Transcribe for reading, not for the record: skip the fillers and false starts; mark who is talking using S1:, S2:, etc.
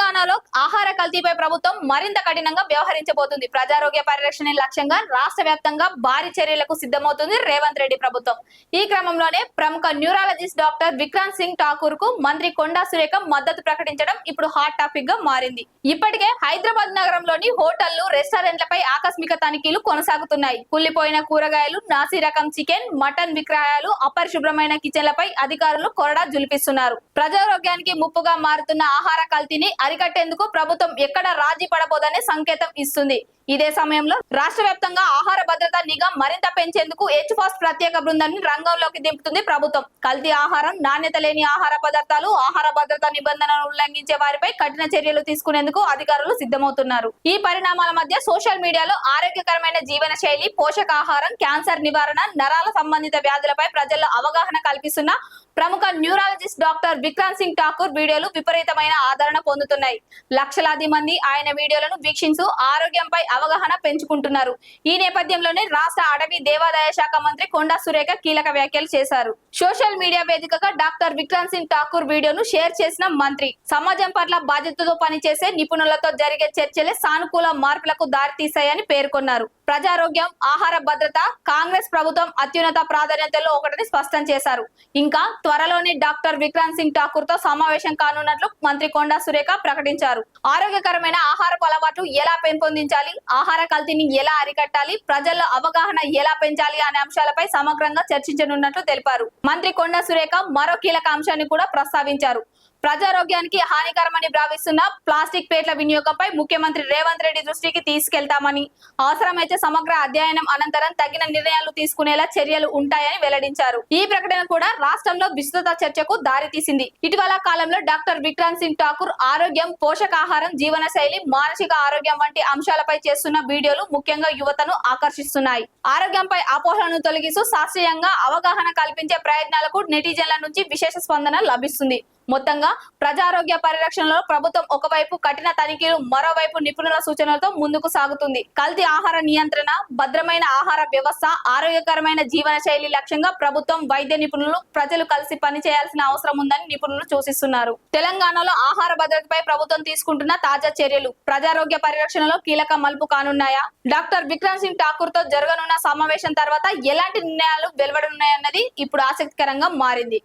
S1: తెలంగాణలో ఆహార కల్తీపై ప్రభుత్వం మరింత కఠినంగా వ్యవహరించబోతుంది. ప్రజారోగ్య పరిరక్షణ లక్ష్యంగా రాష్ట్ర వ్యాప్తంగా భారీ చర్యలకు సిద్ధమవుతుంది రేవంత్ రెడ్డి ప్రభుత్వం. ఈ క్రమంలోనే ప్రముఖ న్యూరాలజిస్ట్ డాక్టర్ విక్రాంత్ సింగ్ ఠాకూర్ కు మంత్రి కొండా సురేఖ మద్దతు ప్రకటించడం ఇప్పుడు హాట్ టాపిక్ గా మారింది. ఇప్పటికే హైదరాబాద్ నగరంలోని హోటళ్లు, రెస్టారెంట్లపై ఆకస్మిక తనిఖీలు కొనసాగుతున్నాయి. కుళ్లిపోయిన కూరగాయలు, నాసి రకం చికెన్, మటన్ విక్రయాలు, అపరిశుభ్రమైన కిచెన్లపై అధికారులు కొరడా జులిపిస్తున్నారు. ప్రజారోగ్యానికి ముప్పుగా మారుతున్న ఆహార కల్తీని అరికట్టేందుకు ప్రభుత్వం ఎక్కడ రాజీ పడబోదనే సంకేతం ఇస్తుంది. ఇదే సమయంలో రాష్ట్ర వ్యాప్తంగా ఆహార భద్రతా నిఘా మరింత పెంచేందుకు హెచ్ఫాస్ట్ ప్రత్యేక బృందాన్ని రంగంలోకి దింపుతుంది ప్రభుత్వం. కల్తీ ఆహారం, నాణ్యత లేని ఆహార పదార్థాలు, ఆహార భద్రతా నిబంధనలను ఉల్లంఘించే వారిపై కఠిన చర్యలు తీసుకునేందుకు అధికారులు సిద్ధమవుతున్నారు. ఈ పరిణామాల మధ్య సోషల్ మీడియాలో ఆరోగ్యకరమైన జీవన శైలి, పోషకాహారం, క్యాన్సర్ నివారణ, నరాల సంబంధిత వ్యాధులపై ప్రజల్లో అవగాహన కల్పిస్తున్న ప్రముఖ న్యూరాలజిస్ట్ డాక్టర్ విక్రాంత్ సింగ్ ఠాకూర్ వీడియోలు విపరీతమైన ఆదరణ పొందుతున్నాయి. లక్షలాది మంది ఆయన వీడియోలను వీక్షించు ఆరోగ్యంపై అవగాహన పెంచుకుంటున్నారు. ఈ నేపథ్యంలోనే రాష్ట్ర అటవీ దేవాదాయ శాఖ మంత్రి కొండా సురేఖ కీలక వ్యాఖ్యలు చేశారు. సోషల్ మీడియా వేదికగా డాక్టర్ విక్రాంత్ సింగ్ ఠాకూర్ వీడియోను షేర్ చేసిన మంత్రి, సమాజం పట్ల బాధ్యతతో పనిచేసే నిపుణులతో జరిగే చర్చలే సానుకూల మార్పులకు దారితీశాయని పేర్కొన్నారు. ప్రజారోగ్యం, ఆహార భద్రత కాంగ్రెస్ ప్రభుత్వం అత్యున్నత ప్రాధాన్యతలో ఒకటిని స్పష్టం చేశారు. ఇంకా త్వరలోనే డాక్టర్ విక్రాంత్ సింగ్ ఠాకూర్ తో సమావేశం కానున్నట్లు మంత్రి కొండా సురేఖ ప్రకటించారు. ఆరోగ్యకరమైన ఆహారపు అలవాట్లు ఎలా పెంపొందించాలి, ఆహార కల్తీని ఎలా అరికట్టాలి, ప్రజల్లో అవగాహన ఎలా పెంచాలి అనే అంశాలపై సమగ్రంగా చర్చించనున్నట్లు తెలిపారు. మంత్రి కొండా సురేఖ మరో కీలక అంశాన్ని కూడా ప్రస్తావించారు. ప్రజారోగ్యానికి హానికరమని భావిస్తున్న ప్లాస్టిక్ ప్లేట్ల వినియోగంపై ముఖ్యమంత్రి రేవంత్ రెడ్డి దృష్టికి తీసుకెళ్తామని, అవసరమైతే సమగ్ర అధ్యయనం అనంతరం తగిన నిర్ణయాలు తీసుకునేలా చర్యలు ఉంటాయని వెల్లడించారు. ఈ ప్రకటన కూడా రాష్ట్రంలో విస్తృత చర్చకు దారితీసింది. ఇటీవల కాలంలో డాక్టర్ విక్రాంత్ సింగ్ ఠాకూర్ ఆరోగ్యం, పోషకాహారం, జీవన శైలి, మానసిక ఆరోగ్యం వంటి అంశాలపై చేస్తున్న వీడియోలు ముఖ్యంగా యువతను ఆకర్షిస్తున్నాయి. ఆరోగ్యంపై అపోహలను తొలగిస్తూ శాస్త్రీయంగా అవగాహన కల్పించే ప్రయత్నాలకు నెటిజన్ల నుంచి విశేష స్పందన లభిస్తుంది. మొత్తంగా ప్రజారోగ్య పరిరక్షణలో ప్రభుత్వం ఒకవైపు కఠిన తనిఖీలు, మరోవైపు నిపుణుల సూచనలతో ముందుకు సాగుతుంది. కల్తీ ఆహార నియంత్రణ, భద్రమైన ఆహార వ్యవస్థ, ఆరోగ్యకరమైన జీవన శైలి లక్ష్యంగా ప్రభుత్వం, వైద్య నిపుణులు, ప్రజలు కలిసి పనిచేయాల్సిన అవసరం ఉందని నిపుణులు సూచిస్తున్నారు. తెలంగాణలో ఆహార భద్రతపై ప్రభుత్వం తీసుకుంటున్న తాజా చర్యలు ప్రజారోగ్య పరిరక్షణలో కీలక మలుపు కానున్నాయా? డాక్టర్ విక్రాంత్ సింగ్ ఠాకూర్ తో జరగనున్న సమావేశం తర్వాత ఎలాంటి నిర్ణయాలు వెలువడనున్నాయన్నది ఇప్పుడు ఆసక్తికరంగా మారింది.